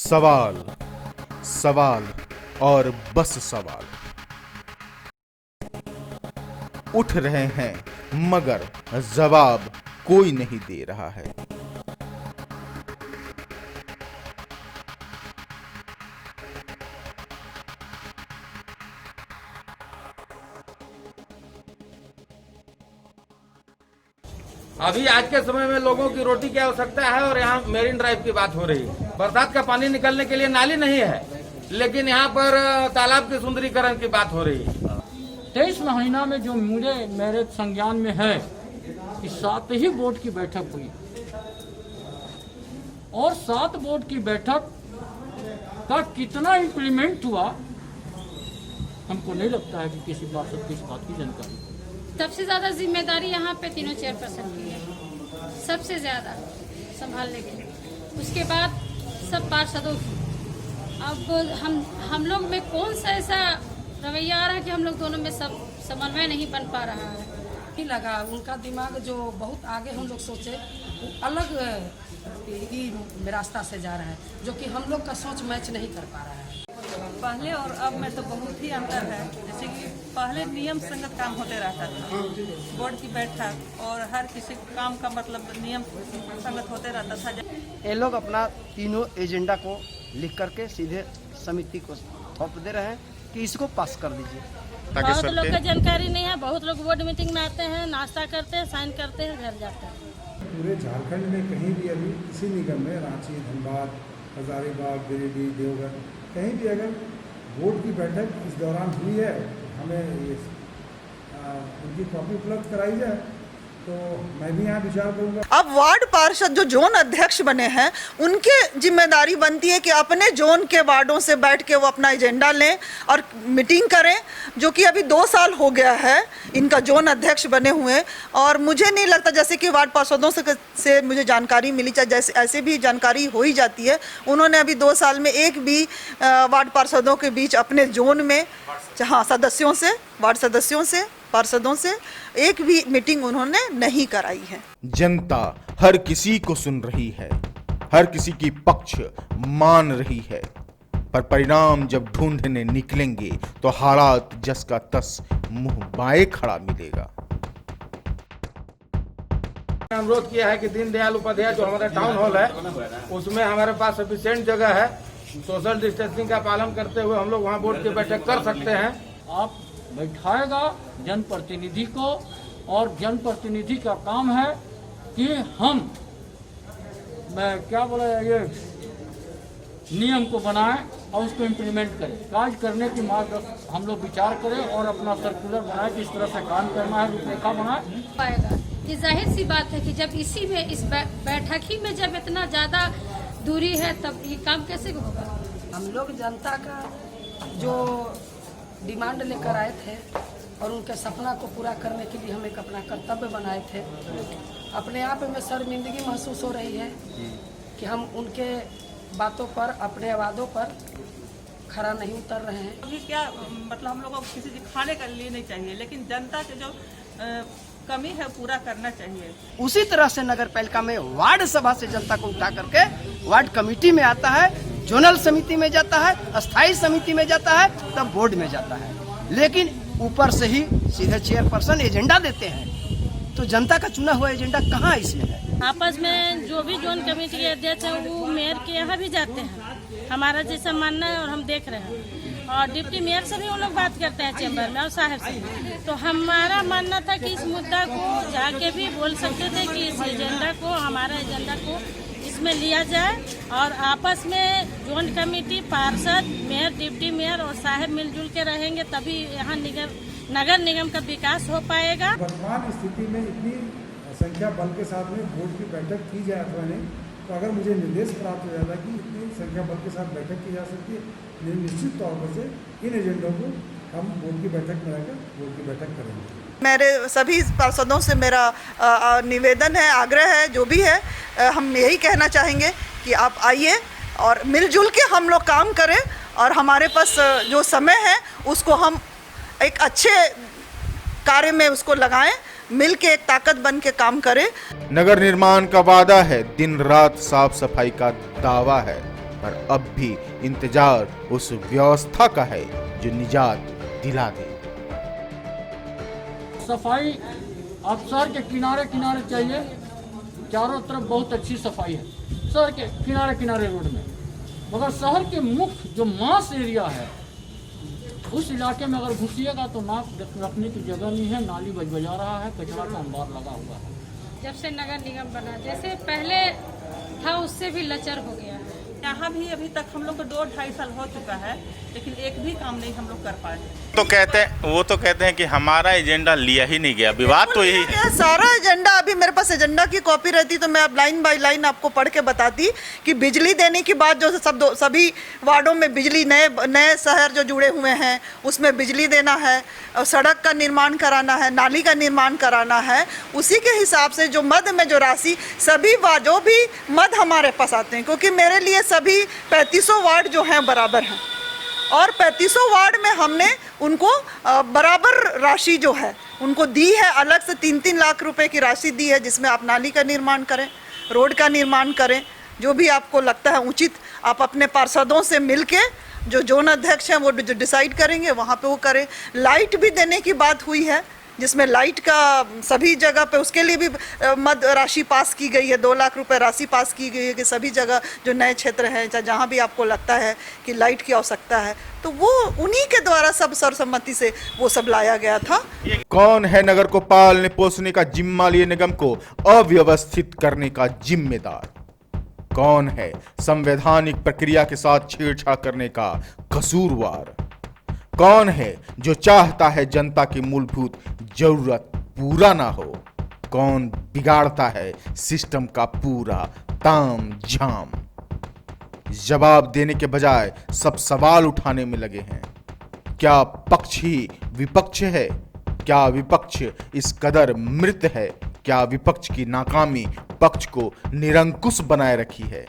सवाल, सवाल और बस सवाल उठ रहे हैं, मगर जवाब कोई नहीं दे रहा है। अभी आज के समय में लोगों की रोटी की आवश्यकता है और यहाँ मेरीन ड्राइव की बात हो रही है। बरसात का पानी निकलने के लिए नाली नहीं है, लेकिन यहाँ पर तालाब के सुंदरीकरण की बात हो रही है। 23 महीना में जो मेरे संज्ञान में है कि 7 ही बोर्ड की बैठक हुई और 7 बोर्ड की बैठक का कितना इम्प्लीमेंट हुआ हमको नहीं लगता है कि किसी पार्षद की इस बात की जानकारी। सबसे ज्यादा जिम्मेदारी यहाँ पे तीनों चेयरपर्सन की है, सबसे ज्यादा संभालने की, उसके बाद सब पार्षदों की। अब हम लोग में कौन सा ऐसा रवैया आ रहा है कि हम लोग दोनों में सब समन्वय नहीं बन पा रहा है। नहीं लगा उनका दिमाग जो बहुत आगे हम लोग सोचे, वो अलग ही रास्ता से जा रहा है, जो कि हम लोग का सोच मैच नहीं कर पा रहा है। पहले और अब में तो बहुत ही अंतर है। जैसे कि पहले नियम संगत काम होते रहता था, बोर्ड की बैठक और हर किसी काम का मतलब नियम संगत होते रहता था। ये लोग अपना तीनों एजेंडा को लिख करके सीधे समिति को सौंप दे रहे हैं कि इसको पास कर दीजिए। बहुत लोग का जानकारी नहीं है, बहुत लोग बोर्ड मीटिंग में आते हैं, नाश्ता करते हैं, साइन करते हैं, घर जाते हैं। पूरे झारखंड में कहीं भी अभी किसी निगम में, रांची, धनबाद, हजारीबाग, गिरिडीह, देवघर, कहीं भी अगर बोर्ड की बैठक इस दौरान हुई है, हमें उनकी कॉपी उपलब्ध कराई जाए तो मैं भी यहाँ विचार करूँगा। अब वार्ड पार्षद जो जोन अध्यक्ष बने हैं, उनके जिम्मेदारी बनती है कि अपने जोन के वार्डों से बैठ के वो अपना एजेंडा लें और मीटिंग करें, जो कि अभी 2 साल हो गया है इनका जोन अध्यक्ष बने हुए। और मुझे नहीं लगता, जैसे कि वार्ड पार्षदों से मुझे जानकारी मिली, चाहे जैसे ऐसे भी जानकारी हो ही जाती है, उन्होंने अभी 2 साल में एक भी वार्ड पार्षदों के बीच अपने जोन में, हाँ, सदस्यों से, वार्ड सदस्यों से, पार्षदों से एक भी मीटिंग उन्होंने नहीं कराई है। जनता हर किसी को सुन रही है, हर किसी की पक्ष मान रही है, पर परिणाम जब ढूंढने निकलेंगे तो हालात जस का तस मुंह बाए खड़ा मिलेगा। अनुरोध किया है कि दीनदयाल उपाध्याय जो हमारा टाउन हॉल है, उसमें हमारे पास सफिशिएंट जगह है, सोशल डिस्टेंसिंग का पालन करते हुए हम लोग वहाँ बोर्ड की बैठक कर सकते हैं। आप बैठाएगा जनप्रतिनिधि को, और जनप्रतिनिधि का काम है कि हम ये नियम को बनाएं और उसको इम्प्लीमेंट करें, कार्य करने की मार्ग हम लोग विचार करें और अपना सर्कुलर बनाए कि इस तरह से काम करना है, रूपरेखा बनाए पाएगा। ये जाहिर सी बात है कि जब इसी में, इस बैठक ही में जब इतना ज्यादा दूरी है, तब ये काम कैसे होगा। हम लोग जनता का जो डिमांड लेकर आए थे और उनके सपना को पूरा करने के लिए हम एक अपना कर्तव्य बनाए थे। अपने आप में शर्मिंदगी महसूस हो रही है कि हम उनके बातों पर, अपने वादों पर खरा नहीं उतर रहे हैं। अभी क्या मतलब हम लोगों को किसी चीज खाने के लिए नहीं चाहिए, लेकिन जनता के जो कमी है पूरा करना चाहिए। उसी तरह से नगर पालिका में वार्ड सभा से जनता को उठा करके वार्ड कमेटी में आता है, जोनल समिति में जाता है, अस्थायी समिति में जाता है, तब बोर्ड में जाता है। लेकिन ऊपर से ही सीधे चेयरपर्सन एजेंडा देते हैं, तो जनता का चुना हुआ एजेंडा कहाँ इसमें है। आपस में जो भी जोन कमेटी के अध्यक्ष है वो मेयर के यहाँ भी जाते हैं, हमारा जैसा मानना है और हम देख रहे हैं, और डिप्टी मेयर से भी वो लोग बात करते हैं चैम्बर में और साहब से। तो हमारा मानना था कि इस मुद्दा को जाके भी बोल सकते थे कि इस एजेंडा को, हमारा एजेंडा को इसमें लिया जाए, और आपस में जोन कमेटी, पार्षद, मेयर, डिप्टी मेयर और साहब मिलजुल के रहेंगे, तभी यहाँ नगर निगम का विकास हो पाएगा। वर्तमान स्थिति में इतनी संख्या बल के साथ में बोर्ड की बैठक की जाए अथवा नहीं, तो अगर मुझे निर्देश प्राप्त हो जाता कि इतनी संख्या बल के साथ बैठक की जा सकती है, निश्चित तौर पर से इन एजेंडों को हम बोर्ड की बैठक में रहकर बोर्ड की बैठक करेंगे। मेरे सभी पार्षदों से मेरा निवेदन है, आग्रह है, जो भी है, हम यही कहना चाहेंगे कि आप आइए और मिलजुल के हम लोग काम करें, और हमारे पास जो समय है उसको हम एक अच्छे कार्य में उसको लगाएं, मिल के एक ताकत बन के काम करें। नगर निर्माण का वादा है, दिन रात साफ सफाई का दावा है, पर अब भी इंतजार उस व्यवस्था का है जो निजात दिला दे। सफाई अब शहर के किनारे किनारे चाहिए, चारों तरफ बहुत अच्छी सफाई है शहर के किनारे किनारे रोड में, मगर शहर के मुख्य जो मास एरिया है उस इलाके में अगर घुसिएगा तो नाक रखने की जगह नहीं है, नाली बजा रहा है, कचरा का अंबार लगा हुआ है। जब से नगर निगम बना, जैसे पहले था उससे भी लचर हो गया है। यहाँ भी अभी तक हम लोग को 2-2.5 साल हो चुका है, लेकिन एक भी काम नहीं हम लोग कर पाए। वो तो कहते हैं कि हमारा एजेंडा लिया ही नहीं गया। विवाद तो यही है। सारा एजेंडा, अभी मेरे पास एजेंडा की कॉपी रहती तो मैं अब लाइन बाय लाइन आपको पढ़ के बताती कि बिजली देने की बात जो सभी वार्डों में बिजली, नए शहर जो जुड़े हुए हैं उसमें बिजली देना है, और सड़क का निर्माण कराना है, नाली का निर्माण कराना है। उसी के हिसाब से जो मद में जो राशि सभी जो भी मद हमारे पास आते हैं, क्योंकि मेरे लिए सभी 3500 वार्ड जो हैं बराबर हैं, और 3500 वार्ड में हमने उनको बराबर राशि जो है उनको दी है। अलग से 3-3 लाख रुपए की राशि दी है, जिसमें आप नाली का निर्माण करें, रोड का निर्माण करें, जो भी आपको लगता है उचित आप अपने पार्षदों से मिलके जो जोन अध्यक्ष हैं वो जो डिसाइड करेंगे वहाँ पे वो करें। लाइट भी देने की बात हुई है, जिसमें लाइट का सभी जगह पे उसके लिए भी मद राशि पास की गई है। 2 लाख रुपए राशि पास की गई है कि सभी जगह जो नए क्षेत्र हैं, चाहे जहाँ भी आपको लगता है कि लाइट की आवश्यकता है, तो वो उन्हीं के द्वारा सब सर्वसम्मति से वो सब लाया गया था। कौन है नगर को पालने पोसने का जिम्मा लिए निगम को अव्यवस्थित करने का जिम्मेदार? कौन है संवैधानिक प्रक्रिया के साथ छेड़छाड़ करने का कसूरवार? कौन है जो चाहता है जनता की मूलभूत जरूरत पूरा ना हो? कौन बिगाड़ता है सिस्टम का पूरा ताम झाम? जवाब देने के बजाय सब सवाल उठाने में लगे हैं। क्या पक्ष ही विपक्ष है? क्या विपक्ष इस कदर मृत है? क्या विपक्ष की नाकामी पक्ष को निरंकुश बनाए रखी है?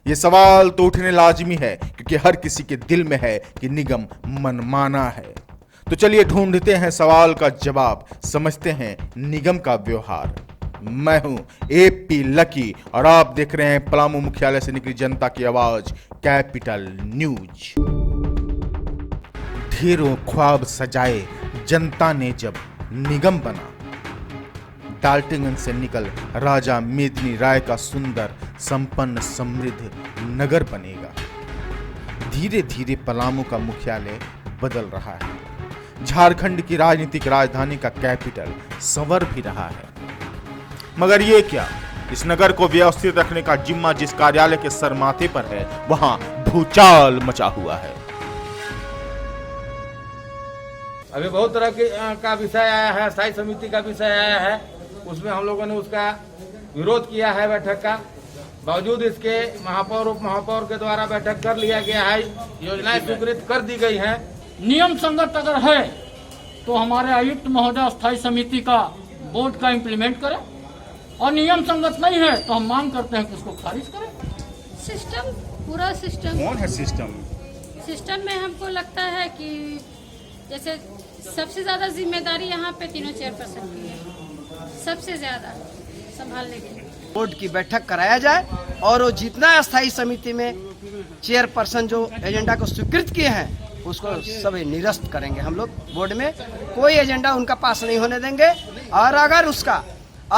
ये सवाल तो उठने लाजमी है, क्योंकि हर किसी के दिल में है कि निगम मनमाना है। तो चलिए ढूंढते हैं सवाल का जवाब, समझते हैं निगम का व्यवहार। मैं हूं AP लकी और आप देख रहे हैं पलामू मुख्यालय से निकली जनता की आवाज कैपिटल न्यूज। ढेरों ख्वाब सजाए जनता ने जब निगम बना, डाल्टनगंज से निकल राजा मेदिनी राय का सुंदर संपन्न समृद्ध नगर बनेगा। धीरे धीरे पलामू का मुख्यालय बदल रहा है। झारखंड की राजनीतिक राजधानी का कैपिटल संवर भी रहा है। मगर ये क्या, इस नगर को व्यवस्थित रखने का जिम्मा जिस कार्यालय के सर माथे पर है, वहां भूचाल मचा हुआ है। अभी बहुत तरह का विषय आया है, स्थायी समिति का विषय आया है, उसमें हम लोगों ने उसका विरोध किया है बैठक का। बावजूद इसके महापौर उप महापौर के द्वारा बैठक कर लिया गया है, योजनाएं स्वीकृत कर दी गई हैं। नियम संगत अगर है तो हमारे आयुक्त महोदय स्थायी समिति का बोर्ड का इम्प्लीमेंट करें, और नियम संगत नहीं है तो हम मांग करते हैं कि उसको खारिज करें। सिस्टम, पूरा सिस्टम, कौन है सिस्टम में हमको लगता है कि जैसे सबसे ज्यादा जिम्मेदारी यहाँ पे तीनों चेयरपर्सन की है, सबसे ज्यादा संभालने के लिए। बोर्ड की बैठक कराया जाए और वो जितना अस्थायी समिति में चेयरपर्सन जो एजेंडा को स्वीकृत किए हैं उसको सभी निरस्त करेंगे हम लोग। बोर्ड में कोई एजेंडा उनका पास नहीं होने देंगे, और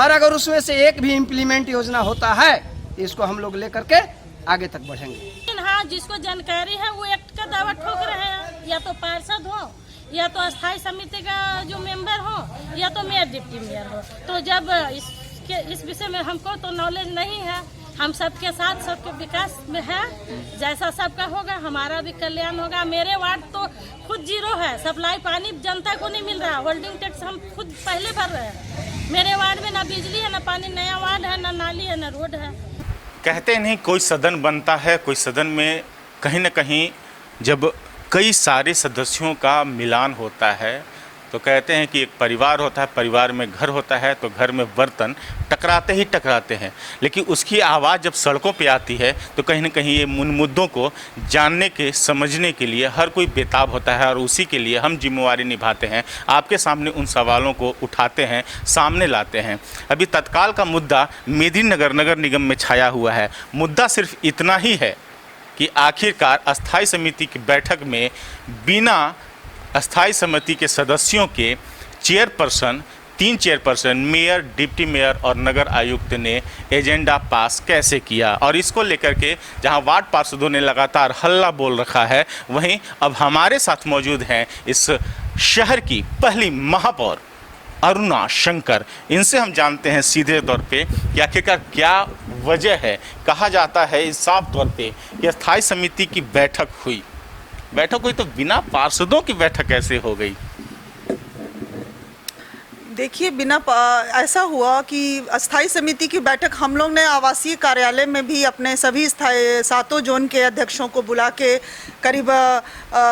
अगर उसमें से एक भी इम्प्लीमेंट योजना होता है इसको हम लोग लेकर के आगे तक बढ़ेंगे। लेकिन हाँ, जिसको जानकारी है वो एक्ट का दावा ठोक रहे हैं, या तो पार्षद हो, या तो अस्थायी समिति का जो मेंबर हो, या तो मेयर डिप्टी मेयर हो। तो जब इस विषय में हमको तो नॉलेज नहीं है। हम सबके साथ सबके विकास में है, जैसा सबका होगा हमारा भी कल्याण होगा। मेरे वार्ड तो खुद 0 है, सप्लाई पानी जनता को नहीं मिल रहा, होल्डिंग टैक्स हम खुद पहले भर रहे हैं। मेरे वार्ड में ना बिजली है, ना पानी, नया वार्ड है, ना नाली है, ना रोड है। कहते नहीं कोई सदन बनता है, कोई सदन में कहीं न कहीं जब कई सारे सदस्यों का मिलान होता है तो कहते हैं कि एक परिवार होता है, परिवार में घर होता है, तो घर में बर्तन टकराते ही टकराते हैं। लेकिन उसकी आवाज़ जब सड़कों पे आती है तो कहीं न कहीं ये मुद्दों को जानने के समझने के लिए हर कोई बेताब होता है, और उसी के लिए हम जिम्मेवारी निभाते हैं, आपके सामने उन सवालों को उठाते हैं, सामने लाते हैं। अभी तत्काल का मुद्दा मेदिनी नगर नगर निगम में छाया हुआ है। मुद्दा सिर्फ इतना ही है कि आखिरकार अस्थाई समिति की बैठक में बिना अस्थाई समिति के सदस्यों के chairperson, 3 chairperson, mayor, deputy mayor और नगर आयुक्त ने एजेंडा पास कैसे किया। और इसको लेकर के जहां वार्ड पार्षदों ने लगातार हल्ला बोल रखा है, वहीं अब हमारे साथ मौजूद हैं इस शहर की पहली महापौर अरुणा शंकर। इनसे हम जानते हैं सीधे तौर पे कि आखिरकार क्या वजह है। कहा जाता है इस साफ तौर पे कि अस्थाई समिति की बैठक हुई तो बिना पार्षदों की बैठक कैसे हो गई? देखिए, ऐसा हुआ कि अस्थाई समिति की बैठक हम लोग ने आवासीय कार्यालय में भी अपने सभी 7 जोन के अध्यक्षों को बुला के करीब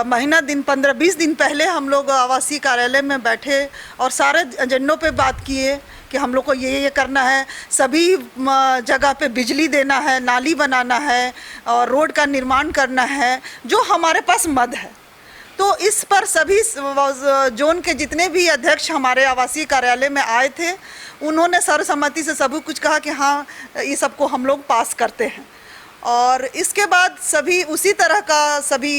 महीना दिन 15-20 दिन पहले हम लोग आवासीय कार्यालय में बैठे और सारे एजेंडों पे बात किए कि हम लोग को ये करना है, सभी जगह पे बिजली देना है, नाली बनाना है और रोड का निर्माण करना है, जो हमारे पास मद है। तो इस पर सभी जोन के जितने भी अध्यक्ष हमारे आवासीय कार्यालय में आए थे, उन्होंने सर्वसम्मति से सब कुछ कहा कि हाँ, ये सबको हम लोग पास करते हैं। और इसके बाद सभी उसी तरह का सभी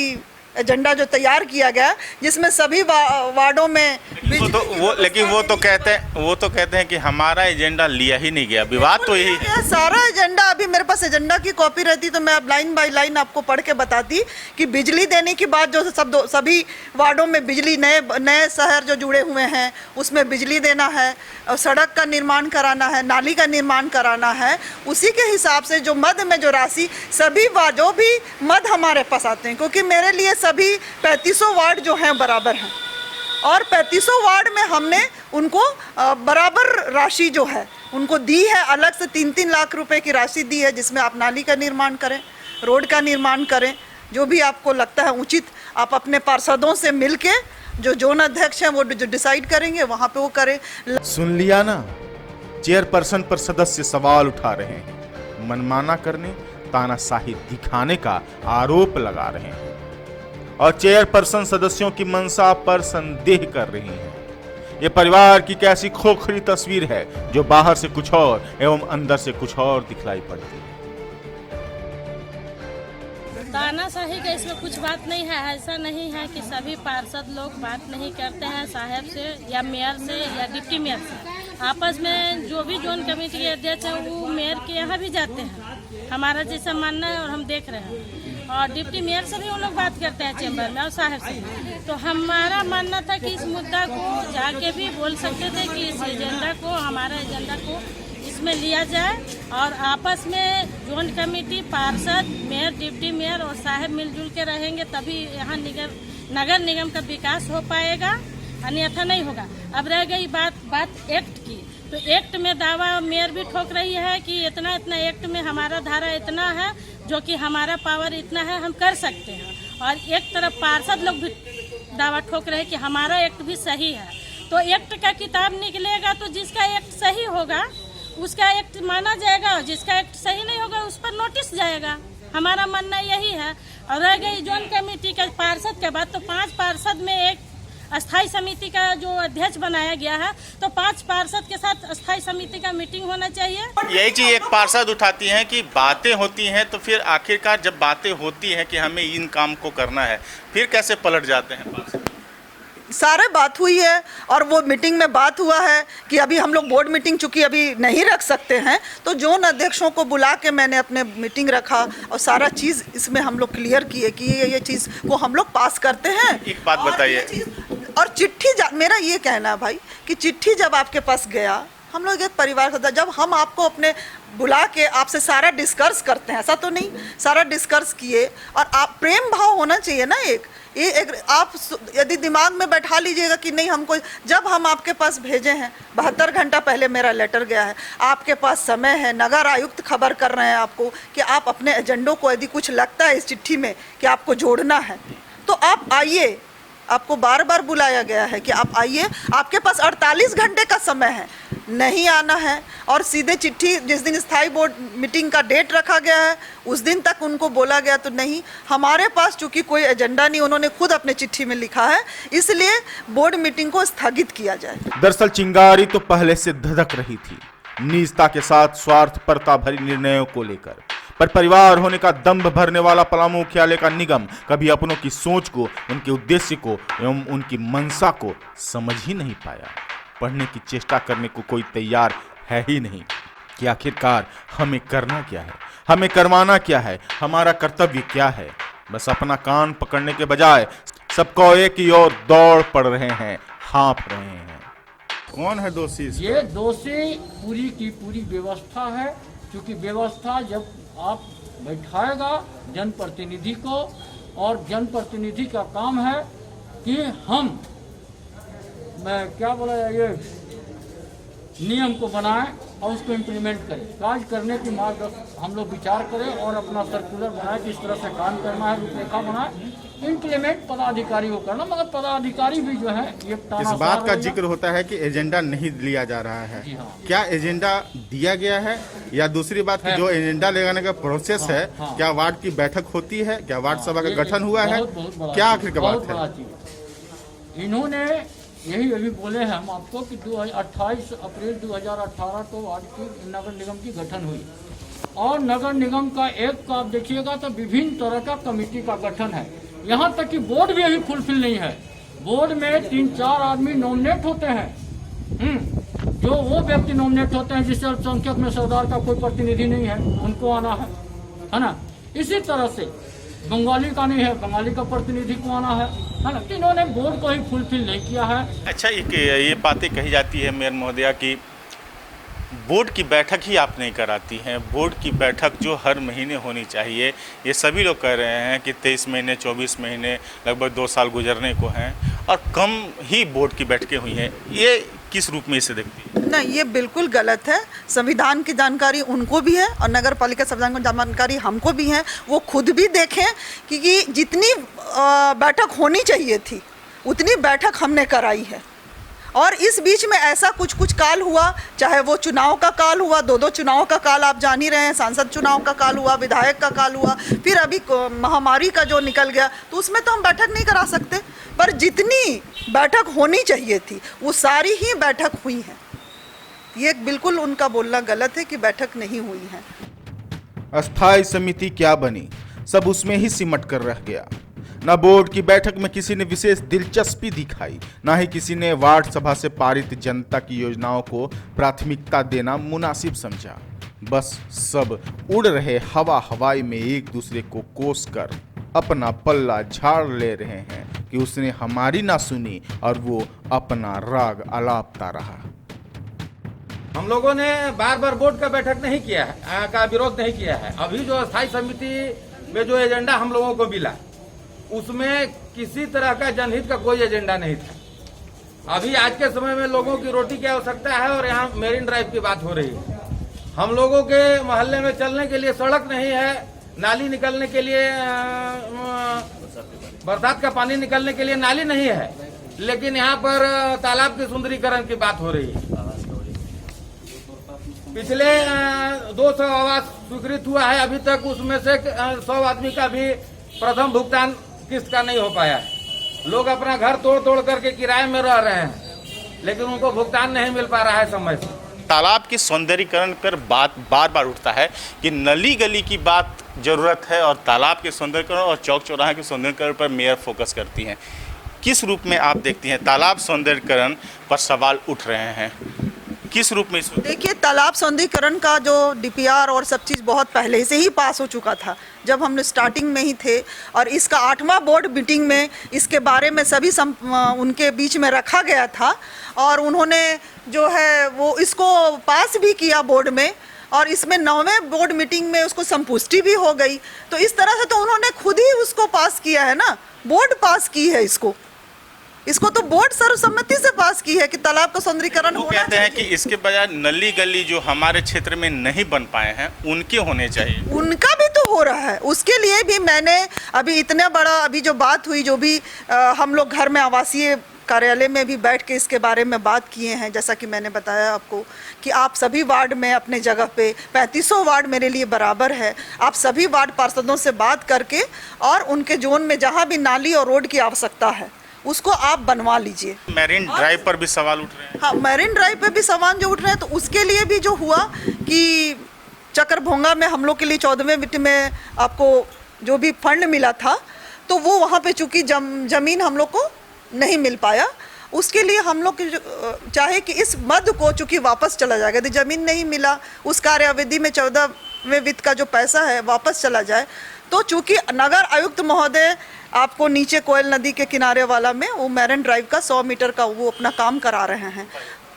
एजेंडा जो तैयार किया गया, जिसमें सभी वार्डों में लेकिन वो तो कहते हैं कि हमारा एजेंडा लिया ही नहीं गया। विवाद तो यही है। सारा एजेंडा, अभी मेरे पास एजेंडा की कॉपी रहती तो मैं अब लाइन बाय लाइन आपको पढ़ के बताती कि बिजली देने की बात, जो सभी वार्डों में बिजली, नए शहर जो जुड़े हुए हैं उसमें बिजली देना है, और सड़क का निर्माण कराना है, नाली का निर्माण कराना है। उसी के हिसाब से जो मद में जो राशि सभी जो भी मद हमारे पास आते हैं, क्योंकि मेरे लिए सभी 3500 वार्ड जो हैं बराबर हैं, और 3500 वार्ड में हमने उनको बराबर राशि जो है उनको दी है। अलग से 3-3 लाख रुपए की राशि दी है, जिसमें आप नाली का निर्माण करें, रोड का निर्माण करें, जो भी आपको लगता है उचित, आप अपने पार्षदों से मिलके जो जोन अध्यक्ष हैं वो जो डिसाइड करेंगे वहाँ पे वो करें। सुन लिया ना, चेयरपर्सन पर सदस्य सवाल उठा रहे हैं, मनमाना करने, तानाशाही दिखाने का आरोप लगा रहे हैं और चेयरपर्सन सदस्यों की मंशा पर संदेह कर रही हैं। ये परिवार की कैसी खोखली तस्वीर है जो बाहर से कुछ और एवं अंदर से कुछ और दिखलाई पड़ती है। तानाशाही का इसमें कुछ बात नहीं है। ऐसा नहीं है कि सभी पार्षद लोग बात नहीं करते हैं साहब से या मेयर से या डिप्टी मेयर से। आपस में जो भी जोन कमेटी के अध्यक्ष हैं वो मेयर के यहाँ भी जाते हैं, हमारा जैसा मानना है और हम देख रहे हैं। और डिप्टी मेयर से भी वो लोग बात करते हैं चैम्बर में और साहब से। तो हमारा मानना था कि इस मुद्दा को जाके भी बोल सकते थे कि इस एजेंडा को, हमारा एजेंडा को इसमें लिया जाए और आपस में जोन कमेटी, पार्षद, मेयर, डिप्टी मेयर और साहब मिलजुल के रहेंगे, तभी यहाँ नगर निगम का विकास हो पाएगा, अन्यथा नहीं होगा। अब रह गई बात एक्ट की, तो एक्ट में दावा मेयर भी ठोक रही है कि इतना एक्ट में हमारा धारा इतना है, जो कि हमारा पावर इतना है, हम कर सकते हैं। और एक तरफ पार्षद लोग भी दावा ठोक रहे हैं कि हमारा एक्ट भी सही है। तो एक्ट का किताब निकलेगा तो जिसका एक्ट सही होगा उसका एक्ट माना जाएगा, और जिसका एक्ट सही नहीं होगा उस पर नोटिस जाएगा। हमारा मानना यही है। और रह गई जोन कमेटी का पार्षद के बाद, तो 5 पार्षद में एक अस्थाई समिति का जो अध्यक्ष बनाया गया है, तो 5 पार्षद के साथ अस्थाई समिति का मीटिंग होना चाहिए। यही चीज एक पार्षद उठाती हैं कि बातें होती हैं, तो फिर आखिरकार जब बातें होती हैं कि हमें इन काम को करना है, फिर कैसे पलट जाते हैं पार्षद? सारे बात हुई है और वो मीटिंग में बात हुआ है कि अभी हम लोग बोर्ड मीटिंग चूंकि अभी नहीं रख सकते हैं, तो जोन अध्यक्षों को बुला के मैंने अपने मीटिंग रखा और सारा चीज़ इसमें हम लोग क्लियर किए कि ये चीज़ को हम लोग पास करते हैं। एक बात बताइए, और चिट्ठी, मेरा ये कहना है भाई कि चिट्ठी जब आपके पास गया, हम लोग एक परिवार होता है, जब हम आपको अपने बुला के आपसे सारा डिस्कस करते हैं, ऐसा तो नहीं, सारा डिस्कस किए, और आप प्रेम भाव होना चाहिए ना। एक आप यदि दिमाग में बैठा लीजिएगा कि नहीं हमको, जब हम आपके पास भेजे हैं 72 घंटा पहले मेरा लेटर गया है, आपके पास समय है, नगर आयुक्त खबर कर रहे हैं आपको कि आप अपने एजेंडों को, यदि कुछ लगता है इस चिट्ठी में कि आपको जोड़ना है तो आप आइए। आपको बार बार बुलाया गया है कि आप आइए, आपके पास 48 घंटे का समय है। नहीं आना है और सीधे चिट्ठी, जिस दिन स्थायी बोर्ड मीटिंग का डेट रखा गया है उस दिन तक उनको बोला गया तो नहीं। हमारे पास चूंकि कोई एजेंडा नहीं, उन्होंने खुद अपने चिट्ठी में लिखा है, इसलिए बोर्ड मीटिंग को स्थगित किया जाए। दरअसल चिंगारी तो पहले से धधक रही थी निजता के साथ स्वार्थपरता भरी निर्णयों को लेकर, पर परिवार होने का दंभ भरने वाला पलामू मुख्यालय का निगम कभी अपनों की सोच को, उनके उद्देश्य को एवं उनकी मंशा को समझ ही नहीं पाया। पढ़ने की चेष्टा करने को कोई तैयार है ही नहीं कि आखिरकार हमें करना क्या है, हमें करवाना क्या है, हमारा कर्तव्य क्या है। बस अपना कान पकड़ने के बजाय सबको एक ही ओर दौड़ पड़ रहे हैं, हाँफ रहे हैं। कौन है दोषी? ये दोषी पूरी की पूरी व्यवस्था है, क्योंकि व्यवस्था जब आप बैठाएगा जनप्रतिनिधि को, और जनप्रतिनिधि का काम है कि मैं क्या बोला ये नियम को बनाएं और उसको इम्प्लीमेंट करें, कार्य करने की मार्गदर्शन हम लोग विचार करें और अपना सर्कुलर बनाए किस तरह से काम करना है, रूपरेखा बनाए, इम्प्लीमेंट पदाधिकारी को करना। मगर पदाधिकारी भी जो है ये इस बात का जिक्र होता है कि एजेंडा नहीं लिया जा रहा है। क्या एजेंडा दिया गया है? या दूसरी बात कि जो एजेंडा लगाने का प्रोसेस है, क्या वार्ड की बैठक होती है? क्या वार्ड सभा का गठन हुआ है? क्या आखिर का बात है? इन्होंने यही अभी बोले हैं हम आपको कि 28 अप्रैल 2018 को वार्ड की नगर निगम की गठन हुई, और नगर निगम का एक का आप देखिएगा तो विभिन्न तरह का कमेटी का गठन है। यहाँ तक कि बोर्ड भी अभी फुलफिल नहीं है। बोर्ड में 3-4 आदमी नॉमिनेट होते हैं, जो वो व्यक्ति नॉमिनेट होते हैं जिससे अल्पसंख्यक में सरदार का कोई प्रतिनिधि नहीं है, उनको आना है ना। इसी तरह से बंगाली का नहीं है, बंगाली का प्रतिनिधि को आना है ना। तो इन्होंने बोर्ड को ही फुलफिल नहीं किया है। अच्छा, ये बातें कही जाती है मेयर महोदया की बोर्ड की बैठक ही आप नहीं कराती हैं। बोर्ड की बैठक जो हर महीने होनी चाहिए, ये सभी लोग कह रहे हैं कि 23 महीने 24 महीने लगभग 2 साल गुजरने को हैं और कम ही बोर्ड की बैठकें हुई हैं। ये किस रूप में इसे देखती है? नहीं, ये बिल्कुल गलत है। संविधान की जानकारी उनको भी है और नगर पालिका संविधान की जानकारी हमको भी है। वो खुद भी देखें कि जितनी बैठक होनी चाहिए थी उतनी बैठक हमने कराई है। और इस बीच में ऐसा कुछ काल हुआ, चाहे वो चुनाव का काल हुआ, 2 चुनाव का काल आप जान ही रहे हैं, सांसद चुनाव का काल हुआ, विधायक का काल हुआ, फिर अभी महामारी का जो निकल गया, तो उसमें तो हम बैठक नहीं करा सकते। पर जितनी बैठक होनी चाहिए थी वो सारी ही बैठक हुई है। ये बिल्कुल उनका बोलना गलत है कि बैठक नहीं हुई है। अस्थायी समिति क्या बनी, सब उसमें ही सिमट कर रह गया। न बोर्ड की बैठक में किसी ने विशेष दिलचस्पी दिखाई, न ही किसी ने वार्ड सभा से पारित जनता की योजनाओं को प्राथमिकता देना मुनासिब समझा। बस सब उड़ रहे हवाई में एक दूसरे को कोस कर अपना पल्ला झाड़ ले रहे हैं कि उसने हमारी ना सुनी और वो अपना राग अलापता रहा। हम लोगों ने बार बार बोर्ड का बैठक नहीं किया है, का विरोध नहीं किया है। अभी जो अस्थायी समिति में जो एजेंडा हम लोगों को मिला उसमें किसी तरह का जनहित का कोई एजेंडा नहीं था। अभी आज के समय में लोगों की रोटी की आवश्यकता है और यहाँ मेरिन ड्राइव की बात हो रही है। हम लोगों के मोहल्ले में चलने के लिए सड़क नहीं है, नाली निकलने के लिए बरसात का पानी निकलने के लिए नाली नहीं है, लेकिन यहाँ पर तालाब के सुंदरीकरण की बात हो रही है। पिछले 200 आवास स्वीकृत हुआ है, अभी तक उसमें से 100 आदमी का भी प्रथम भुगतान किस्त का नहीं हो पाया है। लोग अपना घर तोड़ करके किराए में रह रहे हैं, लेकिन उनको भुगतान नहीं मिल पा रहा है समय से। तालाब की सौंदर्यीकरण पर बात बार उठता है कि नली गली की बात जरूरत है और तालाब के सौंदर्यीकरण और चौक चौराहे के सौंदर्यीकरण पर मेयर फोकस करती हैं। किस रूप में आप देखती हैं तालाब सौंदर्यीकरण पर सवाल उठ रहे हैं, किस रूप में? देखिए, तालाब सौंदर्यीकरण का जो डीपीआर और सब चीज़ बहुत पहले से ही पास हो चुका था, जब हम स्टार्टिंग में ही थे। और इसका 8वां बोर्ड मीटिंग में इसके बारे में सभी उनके बीच में रखा गया था और उन्होंने जो है वो इसको पास भी किया बोर्ड में, और इसमें 9वें बोर्ड मीटिंग में उसको संपुष्टि भी हो गई। तो इस तरह से तो उन्होंने खुद ही उसको पास किया है ना, बोर्ड पास की है इसको तो बोर्ड सर्वसम्मति से पास की है कि तालाब का सौंदर्यीकरण होना चाहिए। कहते हैं कि इसके बजाय नली गली जो हमारे क्षेत्र में नहीं बन पाए हैं उनके होने चाहिए। उनका भी तो हो रहा है, उसके लिए भी मैंने अभी इतना बड़ा अभी जो बात हुई, जो भी हम लोग घर में आवासीय कार्यालय में भी बैठ के इसके बारे में बात किए हैं। जैसा कि मैंने बताया आपको कि आप सभी वार्ड में अपने जगह पे 3500 वार्ड मेरे लिए बराबर है। आप सभी वार्ड पार्षदों से बात करके और उनके जोन में जहाँ भी नाली और रोड की आवश्यकता है उसको आप बनवा लीजिए। मैरिन ड्राइव पर भी सवाल उठ रहे हैं। हाँ, मैरिन ड्राइव पे भी सवाल जो उठ रहे हैं, तो उसके लिए भी जो हुआ कि चक्रभोंगा में हम लोग के लिए 14वें वित्त में आपको जो भी फंड मिला था, तो वो वहाँ पे चूँकि जमीन हम लोग को नहीं मिल पाया, उसके लिए हम लोग चाहे कि इस मद को चूँकि वापस चला जाएगा, यदि ज़मीन नहीं मिला उस कार्य अवधि में 14वें वित्त का जो पैसा है वापस चला जाए, तो चूँकि नगर आयुक्त महोदय आपको नीचे कोयल नदी के किनारे वाला में वो मैरिन ड्राइव का 100 मीटर का वो अपना काम करा रहे हैं,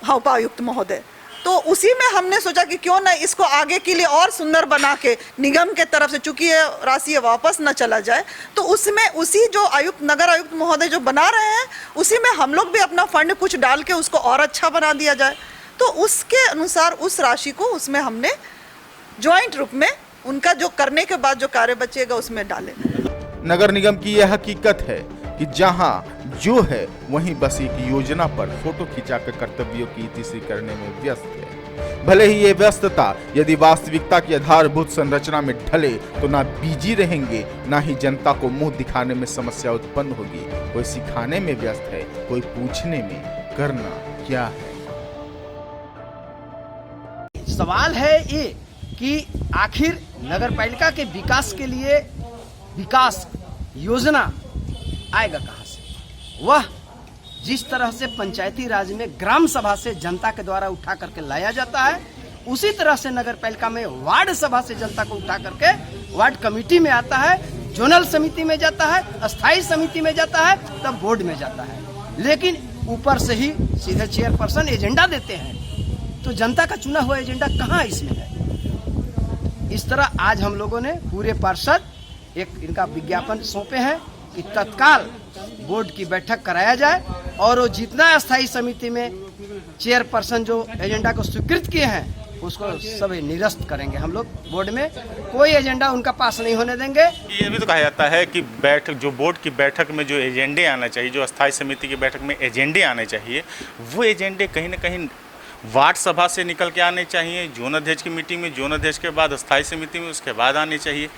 हाँ उपायुक्त महोदय, तो उसी में हमने सोचा कि क्यों ना इसको आगे के लिए और सुंदर बना के निगम के तरफ से, चूंकि ये राशि वापस न चला जाए, तो उसमें उसी जो नगर आयुक्त महोदय जो बना रहे हैं उसी में हम लोग भी अपना फंड कुछ डाल के उसको और अच्छा बना दिया जाए। तो उसके अनुसार उस राशि को उसमें हमने ज्वाइंट रूप में उनका जो करने के बाद जो कार्य बचेगा उसमें डाले। नगर निगम की यह हकीकत है कि जहां जो है वहीं बस एक योजना पर फोटो खिंचाकर कर्तव्यों की इतिश्री करने में व्यस्त है। भले ही ये व्यस्तता यदि वास्तविकता की आधारभूत संरचना में ढले तो ना बिजी रहेंगे, ना ही जनता को मुंह दिखाने में समस्या उत्पन्न होगी। कोई सिखाने में व्यस्त है, कोई पूछने में करना क्या है। सवाल है ये कि आखिर नगर पालिका के विकास के लिए विकास योजना आएगा कहां से? वह जिस तरह से पंचायती राज में ग्राम सभा से जनता के द्वारा उठा करके लाया जाता है, उसी तरह से नगर पालिका में वार्ड सभा से जनता को उठा करके वार्ड कमेटी में आता है, जोनल समिति में जाता है, अस्थायी समिति में जाता है, तब बोर्ड में जाता है। लेकिन ऊपर से ही सीधे चेयरपर्सन एजेंडा देते हैं, तो जनता का चुना हुआ एजेंडा कहाँ इसमें है? इस तरह आज हम लोगों ने पूरे पार्षद एक इनका विज्ञापन सौंपे हैं कि तत्काल बोर्ड की बैठक कराया जाए और वो जितना अस्थायी समिति में चेयरपर्सन जो एजेंडा को स्वीकृत किए हैं उसको सभी निरस्त करेंगे। हम लोग बोर्ड में कोई एजेंडा उनका पास नहीं होने देंगे। ये भी तो कहा जाता है कि जो बोर्ड की बैठक में जो एजेंडे आना चाहिए, जो अस्थायी समिति की बैठक में एजेंडे आने चाहिए, वो एजेंडे कहीं ना कहीं वार्ड सभा से निकल के आने चाहिए, जोन अध्यक्ष की मीटिंग में, जोन अध्यक्ष के बाद अस्थायी समिति में, उसके बाद आने चाहिए।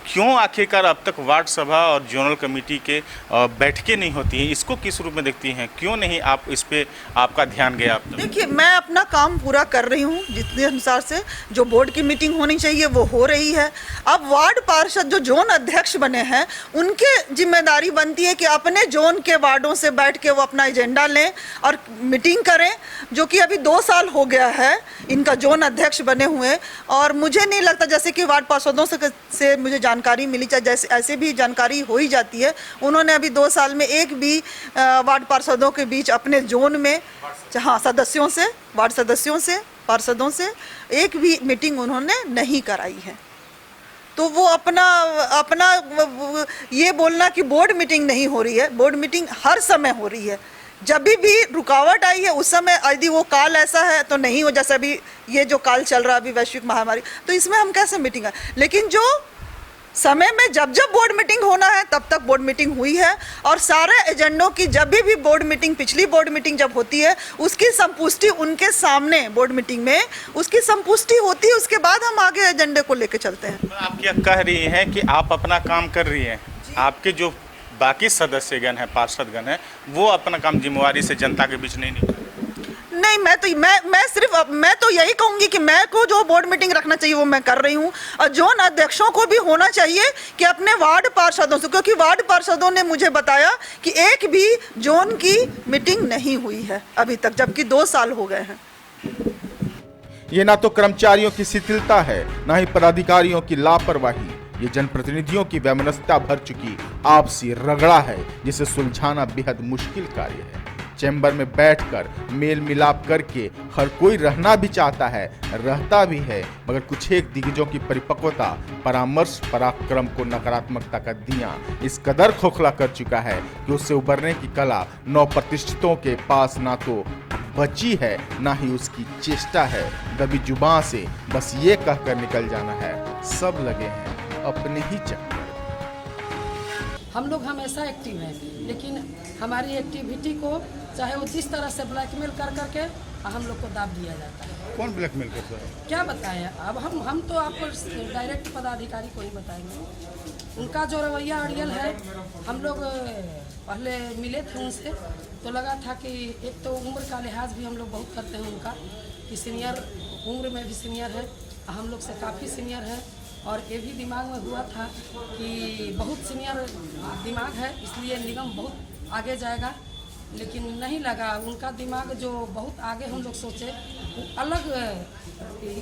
क्यों आखिरकार अब तक वार्ड सभा और जोनल कमेटी के बैठकें नहीं होती हैं? इसको किस रूप में देखती हैं? क्यों नहीं आप इस पे आपका ध्यान गया? आप देखिए, मैं अपना काम पूरा कर रही हूँ, जितने अनुसार से जो बोर्ड की मीटिंग होनी चाहिए वो हो रही है। अब वार्ड पार्षद जो जोन अध्यक्ष बने हैं उनके जिम्मेदारी बनती है कि अपने जोन के वार्डों से बैठ के वो अपना एजेंडा लें और मीटिंग करें, जो कि अभी 2 साल हो गया है इनका जोन अध्यक्ष बने हुए। और मुझे नहीं लगता, जैसे कि वार्ड पार्षदों से मुझे जानकारी मिली, चाहे जैसे ऐसे भी जानकारी हो ही जाती है, उन्होंने अभी 2 साल में एक भी वार्ड पार्षदों के बीच अपने जोन में, हाँ सदस्यों से, वार्ड सदस्यों से, पार्षदों से एक भी मीटिंग उन्होंने नहीं कराई है। तो वो अपना ये बोलना कि बोर्ड मीटिंग नहीं हो रही है, बोर्ड मीटिंग हर समय हो रही है। जब भी रुकावट आई है उस समय यदि वो काल ऐसा है तो नहीं हो, जैसे अभी ये जो काल चल रहा है अभी वैश्विक महामारी, तो इसमें हम कैसे मीटिंग है। लेकिन जो समय में जब बोर्ड मीटिंग होना है तब तक बोर्ड मीटिंग हुई है, और सारे एजेंडों की जब भी बोर्ड मीटिंग, पिछली बोर्ड मीटिंग जब होती है उसकी संपुष्टि उनके सामने बोर्ड मीटिंग में उसकी संपुष्टि होती है, उसके बाद हम आगे एजेंडे को लेकर चलते हैं। आप क्या कह रही हैं कि आप अपना काम कर रही हैं, आपके जो बाकी सदस्यगण हैं, पार्षदगण हैं, वो अपना काम जिम्मेवारी से जनता के बीच नहीं नहीं, मैं तो यही कहूंगी कि मैं को जो बोर्ड मीटिंग रखना चाहिए वो मैं कर रही हूँ, और जोन अध्यक्षों को भी होना चाहिए कि अपने वार्ड पार्षदों से, क्योंकि वार्ड पार्षदों ने मुझे बताया कि एक भी जोन की मीटिंग नहीं हुई है अभी तक, जबकि 2 साल हो गए हैं। ये ना तो कर्मचारियों की शिथिलता है, ना ही पदाधिकारियों की लापरवाही, ये जनप्रतिनिधियों की वैमनस्यता भर चुकी आपसी रगड़ा है, जिसे सुलझाना बेहद मुश्किल कार्य है। चैम्बर में बैठकर मेल मिलाप करके हर कोई रहना भी चाहता है, रहता भी है, मगर कुछ एक दिग्गजों की परिपक्वता, परामर्श, पराक्रम को नकारात्मकता का दिया इस कदर खोखला कर चुका है कि उससे उबरने की कला नवप्रतिष्ठितों के पास ना तो बची है, ना ही उसकी चेष्टा है। दबी जुबां से बस ये कहकर निकल जाना है, सब लगे हैं अपने ही चक्कर। हम लोग हमेशा एक्टिव हैं, लेकिन हमारी एक्टिविटी को चाहे वो जिस तरह से ब्लैकमेल कर करके हम लोग को दाब दिया जाता है। कौन ब्लैकमेल करता है? क्या बताएं, अब हम तो आपको डायरेक्ट पदाधिकारी को ही बताएंगे। उनका जो रवैया अड़ियल है, हम लोग पहले मिले थे उनसे तो लगा था कि एक तो उम्र का लिहाज भी हम लोग बहुत करते हैं उनका, कि सीनियर, उम्र में भी सीनियर है, हम लोग से काफ़ी सीनियर है और ये भी दिमाग में हुआ था कि बहुत सीनियर दिमाग है इसलिए निगम बहुत आगे जाएगा, लेकिन नहीं लगा। उनका दिमाग जो बहुत आगे हम लोग सोचे वो अलग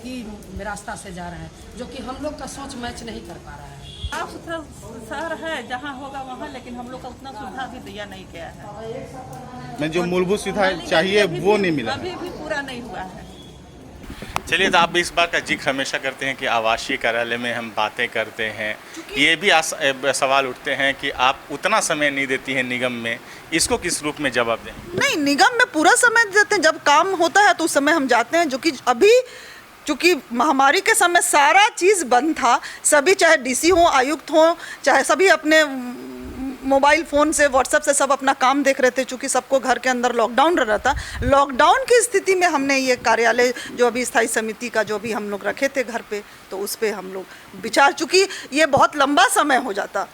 ही रास्ता से जा रहा है, जो कि हम लोग का सोच मैच नहीं कर पा रहा है। साफ सुथरा शहर है जहाँ होगा वहाँ, लेकिन हम लोग का उतना सुविधा भी दिया नहीं गया है। मैं जो मूलभूत सुविधा चाहिए वो नहीं मिला, अभी भी पूरा नहीं हुआ है। चलिए, तो आप इस बात का जिक्र हमेशा करते हैं कि आवासीय कार्यालय में हम बातें करते हैं, ये भी सवाल उठते हैं कि आप उतना समय नहीं देती हैं निगम में, इसको किस रूप में जवाब दें? नहीं, निगम में पूरा समय देते हैं, जब काम होता है तो उस समय हम जाते हैं, जो कि अभी चूँकि महामारी के समय सारा चीज़ बंद था, सभी चाहे डीसी हो, आयुक्त हो, चाहे सभी अपने मोबाइल फ़ोन से, व्हाट्सएप से सब अपना काम देख रहे थे, चूँकि सबको घर के अंदर लॉकडाउन रह रहा था। लॉकडाउन की स्थिति में हमने ये कार्यालय जो अभी स्थायी समिति का जो भी हम लोग रखे थे घर पे, तो उस पर हम लोग विचार, चूँकि ये बहुत लंबा समय हो जाता।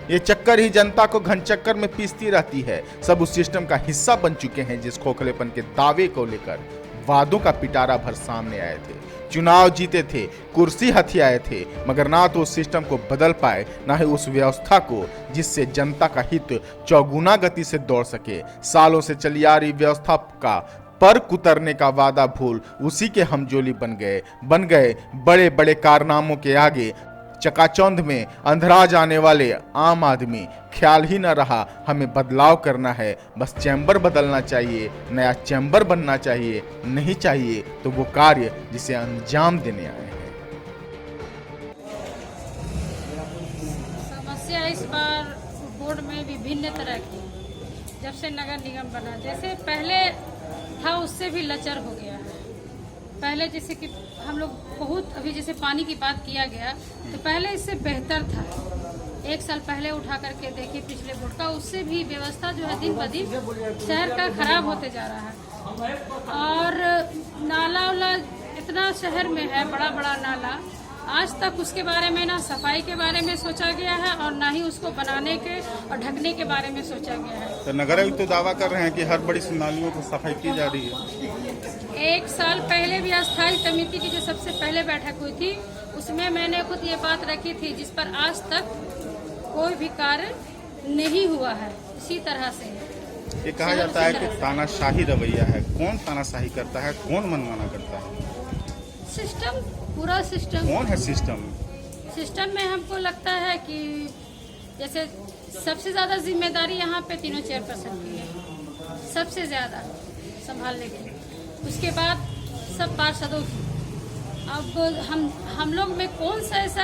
ये चक्कर ही जनता को घन चक्कर में पीसती रहती है। सब उस सिस्टम का हिस्सा बन चुके हैं जिस खोखलेपन के दावे को लेकर वादों का पिटारा भर सामने आए थे, चुनाव जीते थे, कुर्सी हथियाए थे, मगर ना तो उस सिस्टम को बदल पाए, ना ही उस व्यवस्था को जिससे जनता का हित चौगुना गति से दौड़ सके। सालों से चली आ रही व्यवस्था का पर कुतरने का वादा भूल उसी के हमजोली बन गए बड़े बड़े कारनामों के आगे चकाचौंध में अंधरा जाने वाले आम आदमी। ख्याल ही न रहा हमें बदलाव करना है, बस चैम्बर बदलना चाहिए, नया चैम्बर बनना चाहिए, नहीं चाहिए तो वो कार्य जिसे अंजाम देने आए हैं। समस्या इस बार बोर्ड में विभिन्न तरह की, जब से नगर निगम बना, जैसे पहले था उससे भी लचर हो गया है। पहले जैसे कि हम लोग बहुत, अभी जैसे पानी की बात किया गया तो पहले इससे बेहतर था। 1 साल पहले उठा करके देखिए पिछले बोर्ड का, उससे भी व्यवस्था जो है दिन ब दिन शहर का खराब होते जा रहा है। और नाला वाला इतना शहर में है, बड़ा बड़ा नाला, आज तक उसके बारे में ना सफाई के बारे में सोचा गया है और ना ही उसको बनाने के और ढकने के बारे में सोचा गया है। तो नगर आयुक्त तो दावा कर रहे हैं कि हर बड़ी नालियों को सफाई की जा रही है। 1 साल पहले भी अस्थायी समिति की जो सबसे पहले बैठक हुई थी उसमें मैंने खुद ये बात रखी थी, जिस पर आज तक कोई भी कार्य नहीं हुआ है। इसी तरह से ये कहा जाता है कि तानाशाही रवैया है। कौन तानाशाही करता है, कौन मनमाना करता है? सिस्टम, पूरा सिस्टम। कौन है सिस्टम? सिस्टम में हमको लगता है कि जैसे सबसे ज़्यादा जिम्मेदारी यहाँ पे तीनों चेयरपर्सन की है, सबसे ज़्यादा संभालने की, उसके बाद सब पार्षदों की। अब हम लोग में कौन सा ऐसा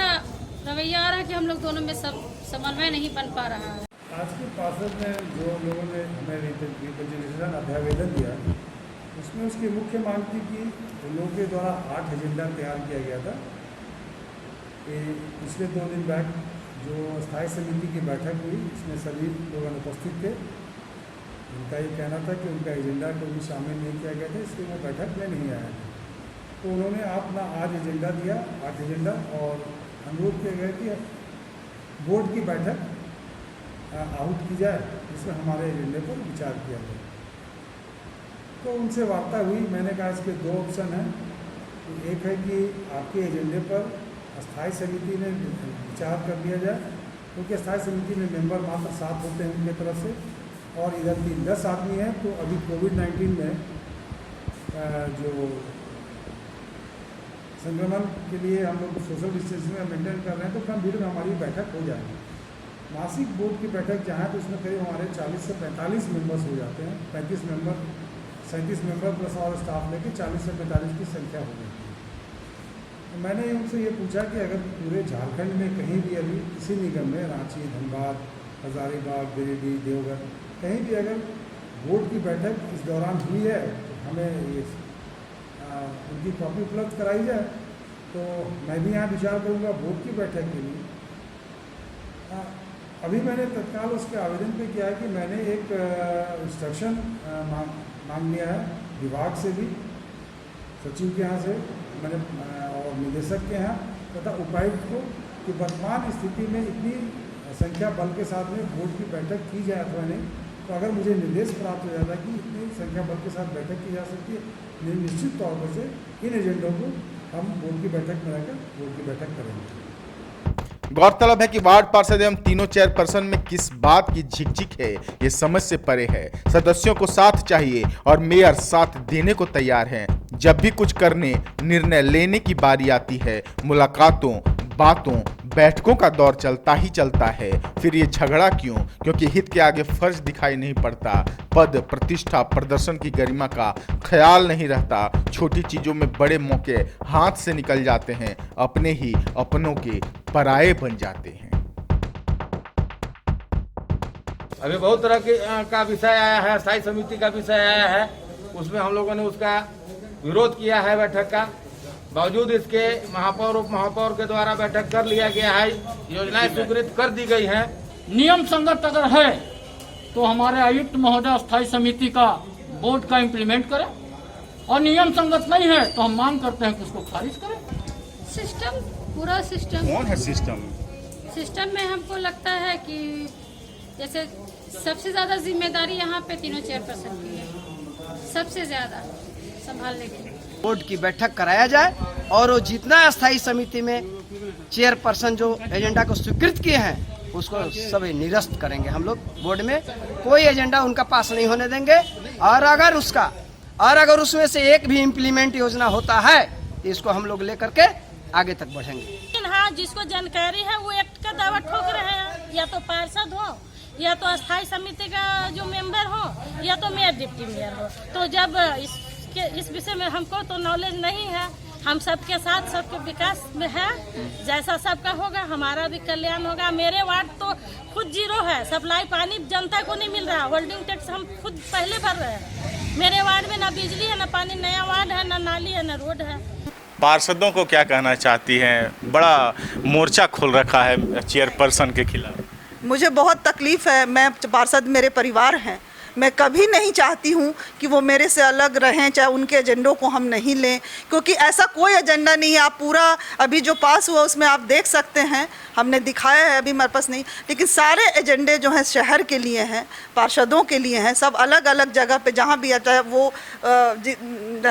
रवैया आ रहा है कि हम लोग दोनों में सब समन्वय नहीं बन पा रहा है। आज के पार्षद में जो लोगों ने हमें रिप्रेजेंटेशन अभ्यावेदन दिया, उसमें उसकी मुख्य मांग थी कि लोगों के द्वारा 8 एजेंडा तैयार किया गया था। पिछले 2 दिन बैक जो स्थायी समिति की बैठक हुई, इसमें सभी लोग अनुपस्थित थे। उनका ये कहना था कि उनका एजेंडा को भी शामिल नहीं किया गया था, इसलिए वो बैठक में नहीं आया था। तो उन्होंने अपना आज एजेंडा दिया, 8 एजेंडा, और अनुरोध किया गया कि बोर्ड की बैठक आहूत की जाए, जिसमें हमारे एजेंडे पर विचार किया जाए। तो उनसे वार्ता हुई। मैंने कहा इसके 2 ऑप्शन हैं। एक है कि आपके एजेंडे पर अस्थायी समिति में विचार कर लिया जाए, क्योंकि अस्थायी समिति में मेंबर मात्र 7 होते हैं उनकी तरफ से, और इधर 10 आदमी हैं। तो अभी कोविड-19 में जो संक्रमण के लिए हम लोग सोशल डिस्टेंसिंग मेंटेन कर रहे हैं, तो कम भीड़ में हमारी बैठक हो जाएगी। मासिक बोर्ड की बैठक जहाँ है तो उसमें करीब हमारे 40 से 45 मेंबर्स हो जाते हैं। 35 मेंबर, 37 मेंबर प्लस और स्टाफ लेके 40 से 45 की संख्या हो जाती है। तो मैंने उनसे ये पूछा कि अगर पूरे झारखंड में कहीं भी अभी किसी निगम में, रांची, धनबाद, हजारीबाग, गिरिडीह, देवघर, कहीं भी अगर बोर्ड की बैठक इस दौरान हुई है तो हमें ये उनकी कॉपी उपलब्ध कराई जाए। तो मैं भी यहाँ विचार करूँगा बोर्ड की बैठक के लिए। अभी मैंने तत्काल उसके आवेदन पे किया है कि मैंने एक इंस्ट्रक्शन मांग लिया है विभाग से भी, सचिव के यहाँ से मैंने, और निदेशक के यहाँ तथा उपायुक्त को, कि वर्तमान स्थिति में इतनी संख्या बल के साथ में बोर्ड की बैठक की जाए अथवा नहीं। तो अगर मुझे निर्देश प्राप्त हो जाता कि इतनी संख्या बल के साथ बैठक की जा सकती है, निश्चित तौर पर से इन एजेंडों को हम बोर्ड की बैठक में रहकर बोर्ड की बैठक करेंगे। गौरतलब है कि वार्ड पार्षद एवं तीनों चेयरपर्सन में किस बात की झिकझिक है ये समझ से परे है। सदस्यों को साथ चाहिए और मेयर साथ देने को तैयार हैं। जब भी कुछ करने निर्णय लेने की बारी आती है, मुलाकातों, बातों, बैठकों का दौर चलता ही चलता है। फिर ये झगड़ा क्यों? क्योंकि हित के आगे फर्ज दिखाई नहीं पड़ता, पद, प्रतिष्ठा, प्रदर्शन की गरिमा का ख्याल नहीं रहता। छोटी चीजों में बड़े मौके हाथ से निकल जाते हैं, अपने ही अपनों के पराये बन जाते हैं। अभी बहुत तरह का विषय आया है, स्थायी समिति का विषय आया है, उसमें हम लोगों ने उसका विरोध किया है बैठक का। बावजूद इसके महापौर उप महापौर के द्वारा बैठक कर लिया गया है, योजनाएं स्वीकृत कर दी गई हैं। नियम संगत अगर है तो हमारे आयुक्त महोदय स्थायी समिति का बोर्ड का इम्प्लीमेंट करें, और नियम संगत नहीं है तो हम मांग करते हैं कि उसको खारिज करें। सिस्टम, पूरा सिस्टम कौन है सिस्टम में हमको लगता है कि जैसे सबसे ज्यादा जिम्मेदारी यहाँ पे तीनों चेयरपर्सन की है, सबसे ज्यादा संभालने की। बोर्ड की बैठक कराया जाए और वो जितना अस्थायी समिति में चेयरपर्सन जो एजेंडा को स्वीकृत किए हैं उसको सभी निरस्त करेंगे। हम लोग बोर्ड में कोई एजेंडा उनका पास नहीं होने देंगे, और अगर उसमें से एक भी इम्प्लीमेंट योजना होता है तो इसको हम लोग लेकर के आगे तक बढ़ेंगे। लेकिन हाँ, जिसको जानकारी है वो एक्ट का दावा ठोक रहे हैं, या तो पार्षद हो, या तो अस्थायी समिति का जो मेंबर हो, या तो मेयर डिप्टी मेयर हो। तो जब इस विषय में हमको तो नॉलेज नहीं है। हम सबके साथ सबके विकास में है, जैसा सबका होगा हमारा भी कल्याण होगा। मेरे वार्ड तो खुद जीरो है, सप्लाई पानी जनता को नहीं मिल रहा, होल्डिंग टैक्स हम खुद पहले भर रहे हैं। मेरे वार्ड में ना बिजली है, ना पानी, नया वार्ड है, ना नाली है, ना रोड है। पार्षदों को क्या कहना चाहती हैं? बड़ा मोर्चा खोल रखा है चेयरपर्सन के खिलाफ। मुझे बहुत तकलीफ है। मैं पार्षद मेरे परिवार हैं, मैं कभी नहीं चाहती हूँ कि वो मेरे से अलग रहें, चाहे उनके एजेंडों को हम नहीं लें, क्योंकि ऐसा कोई एजेंडा नहीं है। आप पूरा अभी जो पास हुआ उसमें आप देख सकते हैं, हमने दिखाया है, अभी मेरे पास नहीं, लेकिन सारे एजेंडे जो हैं शहर के लिए हैं, पार्षदों के लिए हैं, सब अलग अलग जगह पे जहाँ भी आता है, वो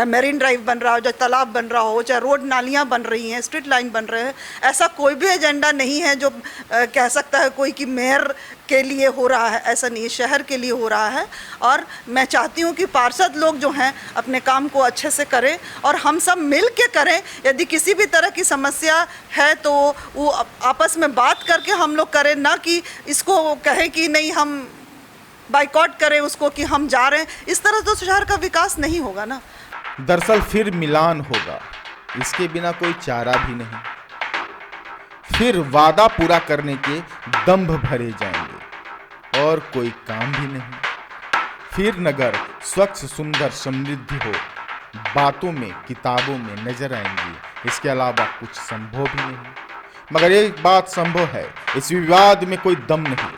मेरीन ड्राइव बन रहा हो, चाहे तालाब बन रहा हो, चाहे रोड नालियाँ बन रही हैं, स्ट्रीट लाइन बन रहे हैं, ऐसा कोई भी एजेंडा नहीं है जो कह सकता है कोई कि मेयर के लिए हो रहा है। ऐसा नहीं है, शहर के लिए हो रहा है। और मैं चाहती हूँ कि पार्षद लोग जो हैं अपने काम को अच्छे से करें और हम सब मिल के करें। यदि किसी भी तरह की समस्या है तो वो आपस में बात करके हम लोग करें, ना कि इसको कहें कि नहीं हम बाइकआउट करें उसको कि हम जा रहे हैं। इस तरह तो शहर का विकास नहीं होगा ना। दरअसल फिर मिलान होगा, इसके बिना कोई चारा भी नहीं। फिर वादा पूरा करने के दंभ भरे जाएंगे और कोई काम भी नहीं। फिर नगर स्वच्छ सुंदर समृद्धि हो, बातों में किताबों में नजर आएंगी, इसके अलावा कुछ संभव भी नहीं। मगर एक बात संभव है, इस विवाद में कोई दम नहीं।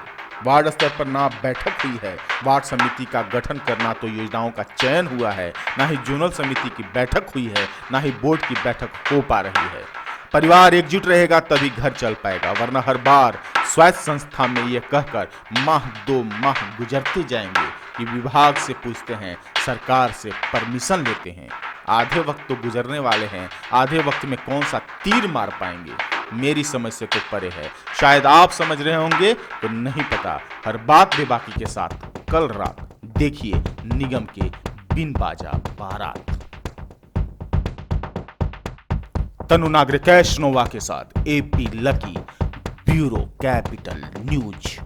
वार्ड स्तर पर ना बैठक हुई है, वार्ड समिति का गठन करना तो योजनाओं का चयन हुआ है, ना ही जोनल समिति की बैठक हुई है, ना ही बोर्ड की बैठक हो पा रही है। परिवार एकजुट रहेगा तभी घर चल पाएगा, वरना हर बार स्वायत्त संस्था में ये कहकर माह 2 माह गुजरते जाएंगे कि विभाग से पूछते हैं, सरकार से परमिशन लेते हैं। आधे वक्त तो गुजरने वाले हैं, आधे वक्त में कौन सा तीर मार पाएंगे, मेरी समझ से तो परे है। शायद आप समझ रहे होंगे तो नहीं पता। हर बात बेबाकी के साथ कल रात देखिए निगम के बिन बाजा बारात। तनु नागरिकेश नोवा के साथ AP lucky, bureau capital news.